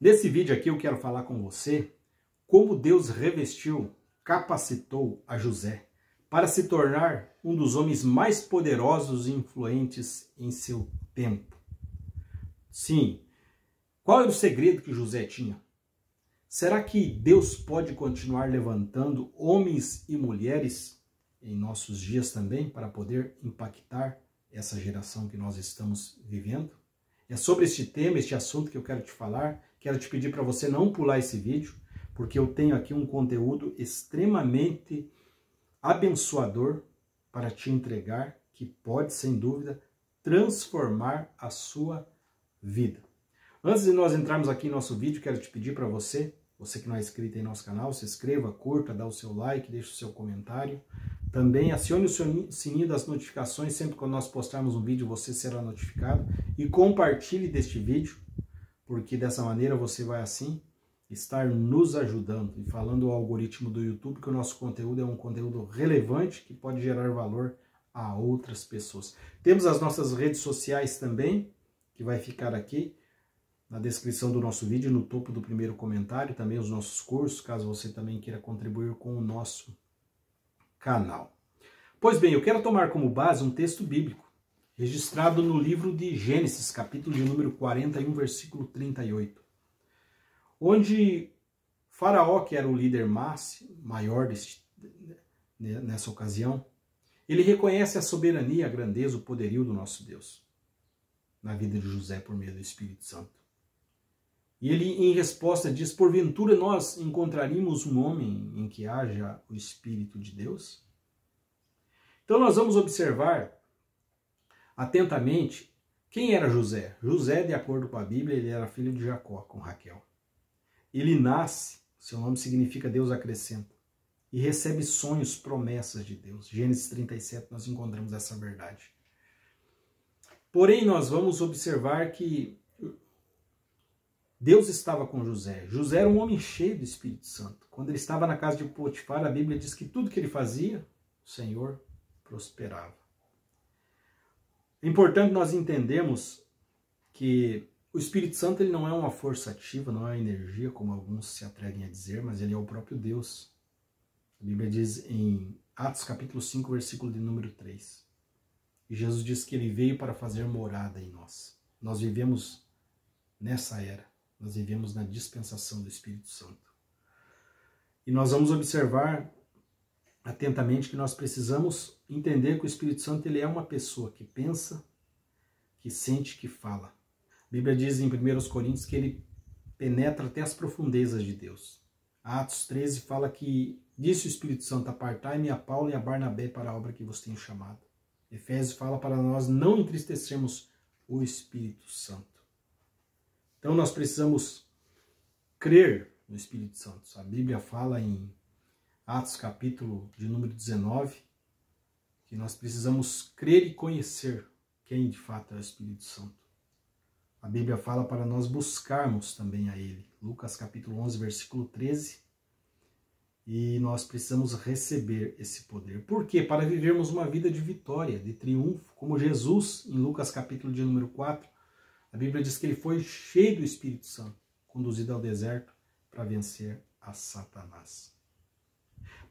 Nesse vídeo aqui eu quero falar com você como Deus revestiu, capacitou a José para se tornar um dos homens mais poderosos e influentes em seu tempo. Sim, qual era o segredo que José tinha? Será que Deus pode continuar levantando homens e mulheres em nossos dias também para poder impactar essa geração que nós estamos vivendo? É sobre este tema, este assunto que eu quero te falar. Quero te pedir para você não pular esse vídeo, porque eu tenho aqui um conteúdo extremamente abençoador para te entregar, que pode, sem dúvida, transformar a sua vida. Antes de nós entrarmos aqui em nosso vídeo, quero te pedir para você que não é inscrito em nosso canal, se inscreva, curta, dá o seu like, deixe o seu comentário. Também acione o sininho das notificações, sempre que nós postarmos um vídeo você será notificado. E compartilhe deste vídeo, porque dessa maneira você vai assim estar nos ajudando e falando ao algoritmo do YouTube que o nosso conteúdo é um conteúdo relevante que pode gerar valor a outras pessoas. Temos as nossas redes sociais também, que vai ficar aqui na descrição do nosso vídeo, no topo do primeiro comentário, também os nossos cursos, caso você também queira contribuir com o nosso canal. Pois bem, eu quero tomar como base um texto bíblico, registrado no livro de Gênesis, capítulo de número 41, versículo 38, onde Faraó, que era o líder maior nessa ocasião, ele reconhece a soberania, a grandeza, o poderio do nosso Deus na vida de José por meio do Espírito Santo. E ele, em resposta, diz: porventura nós encontraríamos um homem em que haja o Espírito de Deus? Então nós vamos observar atentamente quem era José. José, de acordo com a Bíblia, ele era filho de Jacó, com Raquel. Ele nasce, seu nome significa Deus acrescenta, e recebe sonhos, promessas de Deus. Gênesis 37 nós encontramos essa verdade. Porém, nós vamos observar que Deus estava com José. José era um homem cheio do Espírito Santo. Quando ele estava na casa de Potifar, a Bíblia diz que tudo que ele fazia, o Senhor prosperava. É importante nós entendermos que o Espírito Santo ele não é uma força ativa, não é uma energia, como alguns se atrevem a dizer, mas ele é o próprio Deus. A Bíblia diz em Atos capítulo 5, versículo de número 3. E Jesus diz que ele veio para fazer morada em nós. Nós vivemos nessa era. Nós vivemos na dispensação do Espírito Santo. E nós vamos observar atentamente que nós precisamos entender que o Espírito Santo ele é uma pessoa que pensa, que sente, que fala. A Bíblia diz em 1 Coríntios que ele penetra até as profundezas de Deus. Atos 13 fala que disse o Espírito Santo: apartai-me a Paulo e a Barnabé para a obra que vos tenho chamado. Efésios fala para nós não entristecermos o Espírito Santo. Então nós precisamos crer no Espírito Santo. A Bíblia fala em Atos capítulo de número 19 que nós precisamos crer e conhecer quem de fato é o Espírito Santo. A Bíblia fala para nós buscarmos também a Ele. Lucas capítulo 11, versículo 13. E nós precisamos receber esse poder. Por quê? Para vivermos uma vida de vitória, de triunfo, como Jesus, em Lucas capítulo de número 4, a Bíblia diz que ele foi cheio do Espírito Santo, conduzido ao deserto para vencer a Satanás.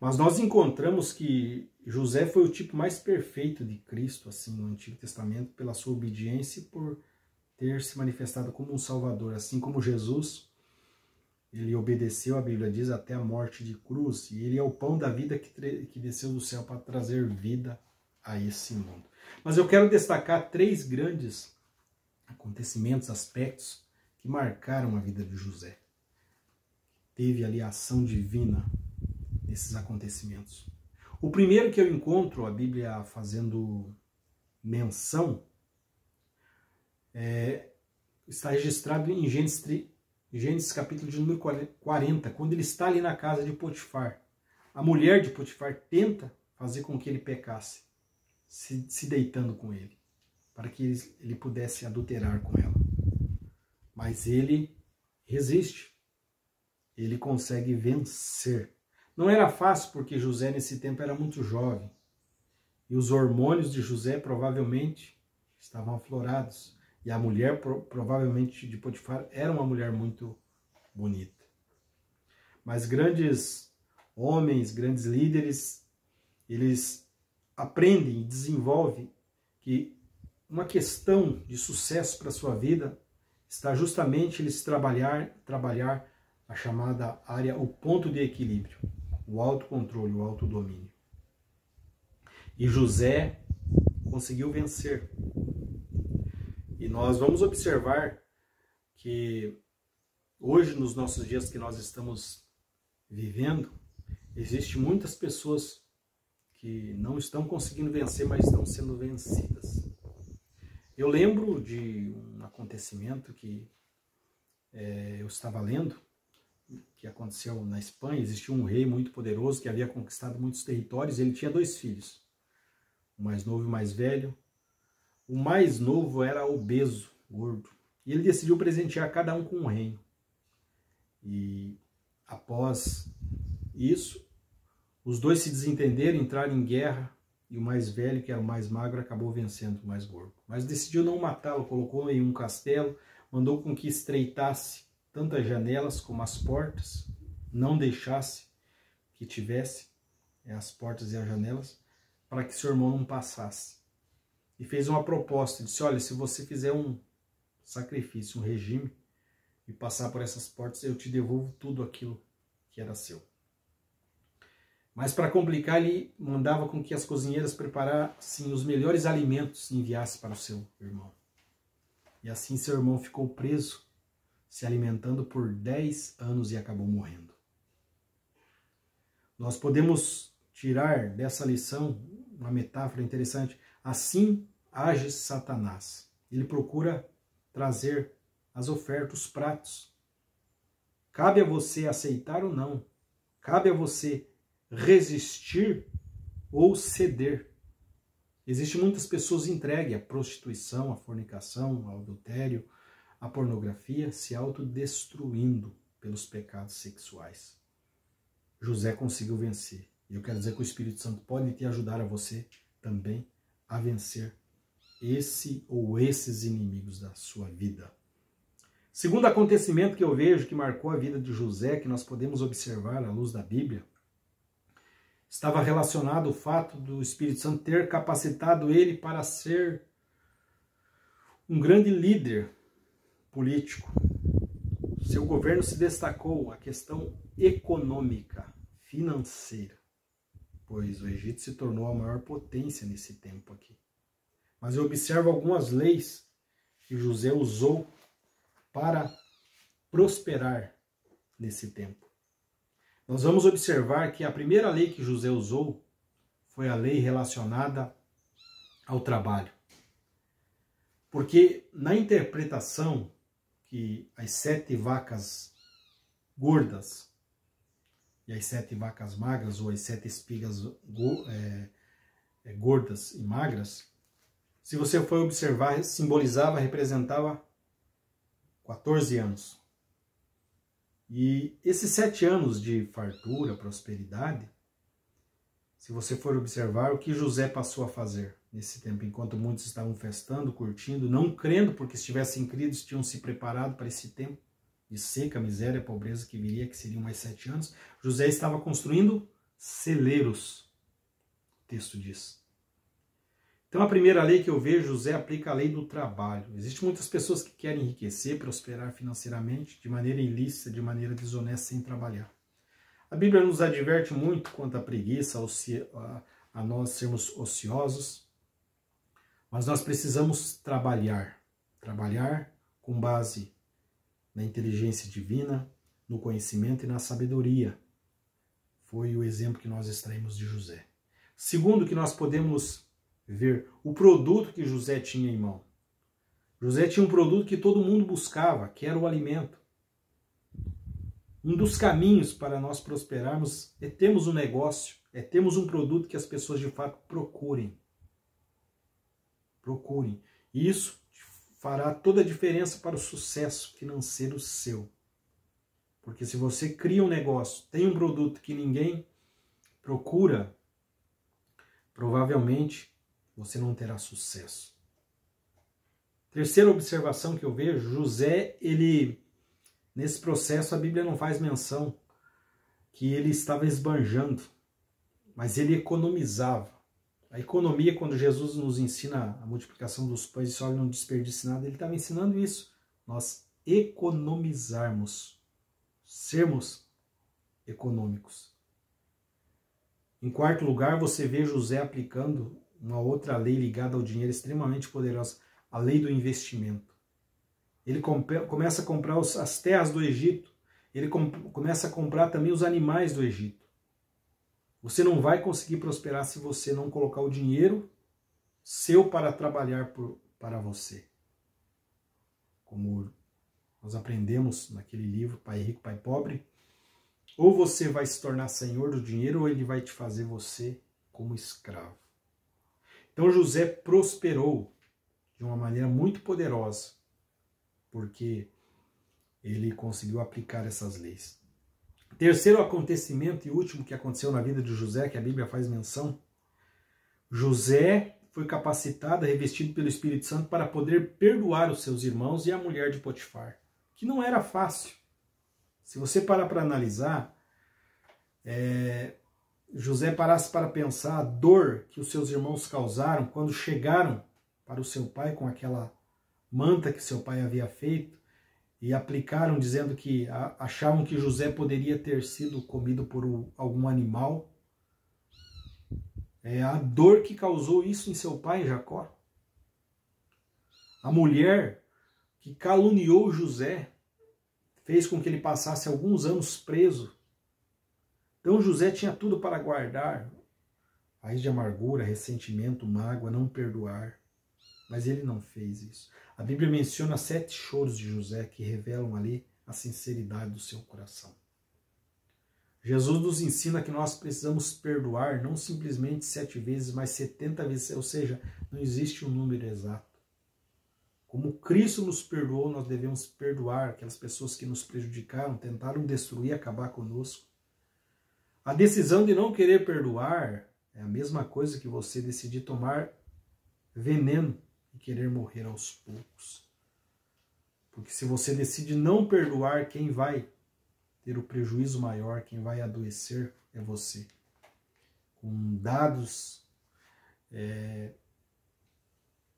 Mas nós encontramos que José foi o tipo mais perfeito de Cristo, assim, no Antigo Testamento, pela sua obediência e por ter se manifestado como um Salvador. Assim como Jesus, ele obedeceu, a Bíblia diz, até a morte de cruz. E ele é o pão da vida que desceu do céu para trazer vida a esse mundo. Mas eu quero destacar 3 grandes acontecimentos, aspectos que marcaram a vida de José. Teve ali a ação divina nesses acontecimentos. O primeiro que eu encontro a Bíblia fazendo menção está registrado em Gênesis capítulo de número 40, quando ele está ali na casa de Potifar. A mulher de Potifar tenta fazer com que ele pecasse, se deitando com ele, para que ele pudesse adulterar com ela. Mas ele resiste. Ele consegue vencer. Não era fácil porque José nesse tempo era muito jovem. E os hormônios de José provavelmente estavam aflorados. E a mulher provavelmente de Potifar era uma mulher muito bonita. Mas grandes homens, grandes líderes, eles aprendem e desenvolvem que uma questão de sucesso para a sua vida está justamente eles trabalhar a chamada área, o ponto de equilíbrio, o autocontrole, o autodomínio. E José conseguiu vencer. E nós vamos observar que hoje, nos nossos dias que nós estamos vivendo, existem muitas pessoas que não estão conseguindo vencer, mas estão sendo vencidas. Eu lembro de um acontecimento que eu estava lendo, que aconteceu na Espanha. Existia um rei muito poderoso que havia conquistado muitos territórios. Ele tinha 2 filhos, o mais novo e o mais velho. O mais novo era obeso, gordo, e ele decidiu presentear cada um com um reino. E após isso, os 2 se desentenderam, entraram em guerra, e o mais velho, que era o mais magro, acabou vencendo o mais gordo. Mas decidiu não matá-lo, colocou em um castelo, mandou com que estreitasse tanto as janelas como as portas, não deixasse que tivesse as portas e as janelas, para que seu irmão não passasse. E fez uma proposta, disse: olha, se você fizer um sacrifício, um regime, e passar por essas portas, eu te devolvo tudo aquilo que era seu. Mas para complicar, ele mandava com que as cozinheiras preparassem os melhores alimentos e enviassem para o seu irmão. E assim seu irmão ficou preso, se alimentando por 10 anos e acabou morrendo. Nós podemos tirar dessa lição uma metáfora interessante. Assim age Satanás. Ele procura trazer as ofertas, os pratos. Cabe a você aceitar ou não. Cabe a você resistir ou ceder. Existem muitas pessoas entregues à prostituição, à fornicação, ao adultério, à pornografia, se autodestruindo pelos pecados sexuais. José conseguiu vencer. E eu quero dizer que o Espírito Santo pode te ajudar a você também a vencer esse ou esses inimigos da sua vida. Segundo acontecimento que eu vejo que marcou a vida de José, que nós podemos observar à luz da Bíblia, estava relacionado ao fato do Espírito Santo ter capacitado ele para ser um grande líder político. Seu governo se destacou a questão econômica, financeira, pois o Egito se tornou a maior potência nesse tempo aqui. Mas eu observo algumas leis que José usou para prosperar nesse tempo. Nós vamos observar que a primeira lei que José usou foi a lei relacionada ao trabalho. Porque na interpretação que as 7 vacas gordas e as 7 vacas magras, ou as 7 espigas gordas e magras, se você for observar, simbolizava, representava 14 anos. E esses 7 anos de fartura, prosperidade, se você for observar o que José passou a fazer nesse tempo, enquanto muitos estavam festando, curtindo, não crendo, porque se tivessem crido, tinham se preparado para esse tempo de seca, miséria, pobreza que viria, que seriam mais 7 anos, José estava construindo celeiros, o texto diz. Então a primeira lei que eu vejo, José aplica a lei do trabalho. Existem muitas pessoas que querem enriquecer, prosperar financeiramente, de maneira ilícita, de maneira desonesta, sem trabalhar. A Bíblia nos adverte muito quanto à preguiça, a nós sermos ociosos, mas nós precisamos trabalhar com base na inteligência divina, no conhecimento e na sabedoria. Foi o exemplo que nós extraímos de José. Segundo, que nós podemos ver o produto que José tinha em mão. José tinha um produto que todo mundo buscava, que era o alimento. Um dos caminhos para nós prosperarmos é termos um negócio, é termos um produto que as pessoas de fato procurem. Procurem. E isso fará toda a diferença para o sucesso financeiro seu. Porque se você cria um negócio, tem um produto que ninguém procura, provavelmente você não terá sucesso. Terceira observação que eu vejo, José, ele Nesse processo, a Bíblia não faz menção que ele estava esbanjando, mas ele economizava. A economia, quando Jesus nos ensina a multiplicação dos pães e só não desperdice nada, ele estava ensinando isso. Nós economizarmos, sermos econômicos. Em quarto lugar, você vê José aplicando uma outra lei ligada ao dinheiro extremamente poderosa, a lei do investimento. Ele começa a comprar as terras do Egito, ele começa a comprar também os animais do Egito. Você não vai conseguir prosperar se você não colocar o dinheiro seu para trabalhar para você. Como nós aprendemos naquele livro, Pai Rico, Pai Pobre, ou você vai se tornar senhor do dinheiro, ou ele vai te fazer você como escravo. Então José prosperou de uma maneira muito poderosa, porque ele conseguiu aplicar essas leis. Terceiro acontecimento e último que aconteceu na vida de José, que a Bíblia faz menção, José foi capacitado, revestido pelo Espírito Santo para poder perdoar os seus irmãos e a mulher de Potifar, que não era fácil. Se você parar para analisar, José parasse para pensar a dor que os seus irmãos causaram quando chegaram para o seu pai com aquela manta que seu pai havia feito e aplicaram dizendo que achavam que José poderia ter sido comido por algum animal. A dor que causou isso em seu pai Jacó. A mulher que caluniou José fez com que ele passasse alguns anos preso. Então José tinha tudo para guardar, raiz de amargura, ressentimento, mágoa, não perdoar. Mas ele não fez isso. A Bíblia menciona 7 choros de José que revelam ali a sinceridade do seu coração. Jesus nos ensina que nós precisamos perdoar não simplesmente 7 vezes, mas 70 vezes, ou seja, não existe um número exato. Como Cristo nos perdoou, nós devemos perdoar aquelas pessoas que nos prejudicaram, tentaram destruir, acabar conosco. A decisão de não querer perdoar é a mesma coisa que você decidir tomar veneno e querer morrer aos poucos. Porque se você decide não perdoar, quem vai ter o prejuízo maior, quem vai adoecer é você. Com dados,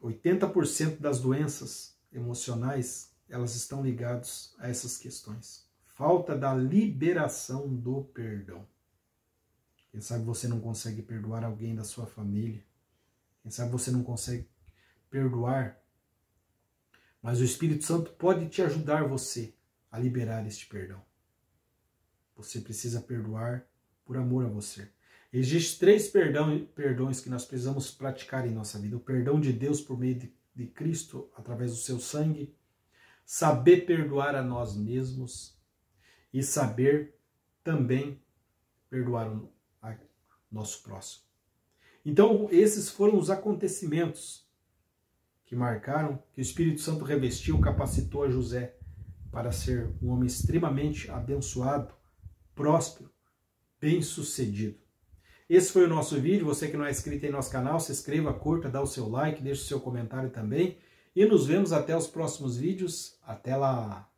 80% das doenças emocionais, elas estão ligadas a essas questões. Falta da liberação do perdão. Quem sabe você não consegue perdoar alguém da sua família. Quem sabe você não consegue perdoar. Mas o Espírito Santo pode te ajudar você a liberar este perdão. Você precisa perdoar por amor a você. Existem 3 perdões que nós precisamos praticar em nossa vida. O perdão de Deus por meio de Cristo, através do seu sangue. Saber perdoar a nós mesmos. E saber também perdoar o nosso próximo. Então, esses foram os acontecimentos que marcaram, que o Espírito Santo revestiu, capacitou a José para ser um homem extremamente abençoado, próspero, bem-sucedido. Esse foi o nosso vídeo. Você que não é inscrito em nosso canal, se inscreva, curta, dá o seu like, deixe o seu comentário também. E nos vemos até os próximos vídeos. Até lá!